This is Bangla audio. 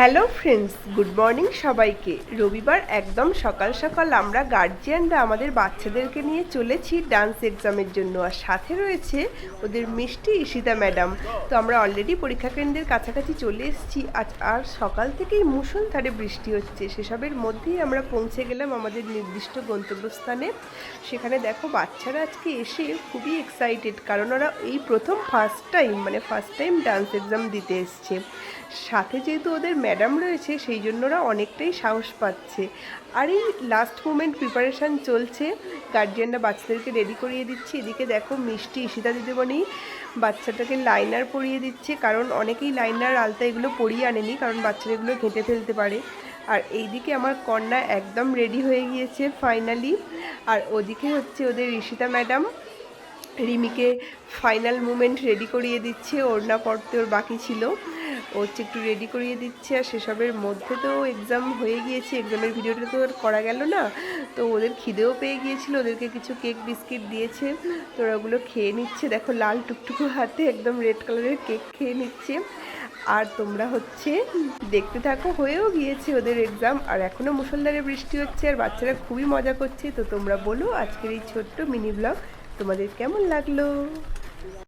হ্যালো ফ্রেন্ডস, গুড মর্নিং সবাইকে। রবিবার একদম সকাল সকাল আমরা গার্জিয়ানরা আমাদের বাচ্চাদেরকে নিয়ে চলেছি ডান্স এক্সামের জন্য, আর সাথে রয়েছে ওদের মিষ্টি ঈশিতা ম্যাডাম। তো আমরা অলরেডি পরীক্ষা কেন্দ্রের কাছাকাছি চলে এসেছি। আজ আর সকাল থেকেই মুষলধারে বৃষ্টি হচ্ছে, সেসবের মধ্যেই আমরা পৌঁছে গেলাম আমাদের নির্দিষ্ট গন্তব্যস্থানে। সেখানে দেখো বাচ্চারা আজকে এসে খুবই এক্সাইটেড, কারণ ওরা এই প্রথম ফার্স্ট টাইম ডান্স এক্সাম দিতে এসছে। সাথে যেহেতু ওদের ম্যাডাম রয়েছে, সেই জন্য ওরা অনেকটাই সাহস পাচ্ছে। আর এই লাস্ট মোমেন্ট প্রিপারেশান চলছে, গার্জিয়ানরা বাচ্চাদেরকে রেডি করিয়ে দিচ্ছে। এদিকে দেখো মিষ্টি ঈশিতা দিদিমণি বাচ্চাটাকে লাইনার পরিয়ে দিচ্ছে, কারণ অনেকেই লাইনার আলতা এগুলো পরিয়ে আনেনি, কারণ বাচ্চারা এগুলো ঘেঁটে ফেলতে পারে। আর এইদিকে আমার কন্যা একদম রেডি হয়ে গিয়েছে ফাইনালি। আর ওদিকে হচ্ছে ওদের ঈশিতা ম্যাডাম রিমিকে ফাইনাল মুমেন্ট রেডি করিয়ে দিচ্ছে। ওড়না পড়তে ওর বাকি ছিল, ও হচ্ছে একটু রেডি করিয়ে দিচ্ছে। আর সেসবের মধ্যে তো এক্সাম হয়ে গিয়েছে, এক্সামের ভিডিওটা তো আর করা গেল না। তো ওদের খিদেও পেয়ে গিয়েছিল, ওদেরকে কিছু কেক বিস্কিট দিয়েছে, তো ওগুলো খেয়ে নিচ্ছে। দেখো লাল টুকটুকু হাতে একদম রেড কালারের কেক খেয়ে নিচ্ছে। আর তোমরা হচ্ছে দেখতে থাকো, হয়েও গিয়েছে ওদের এক্সাম, আর এখনও মুষলধারে বৃষ্টি হচ্ছে, আর বাচ্চারা খুবই মজা করছে। তো তোমরা বলো আজকের এই ছোট্ট মিনি ব্লগ তোমাদের কেমন লাগলো।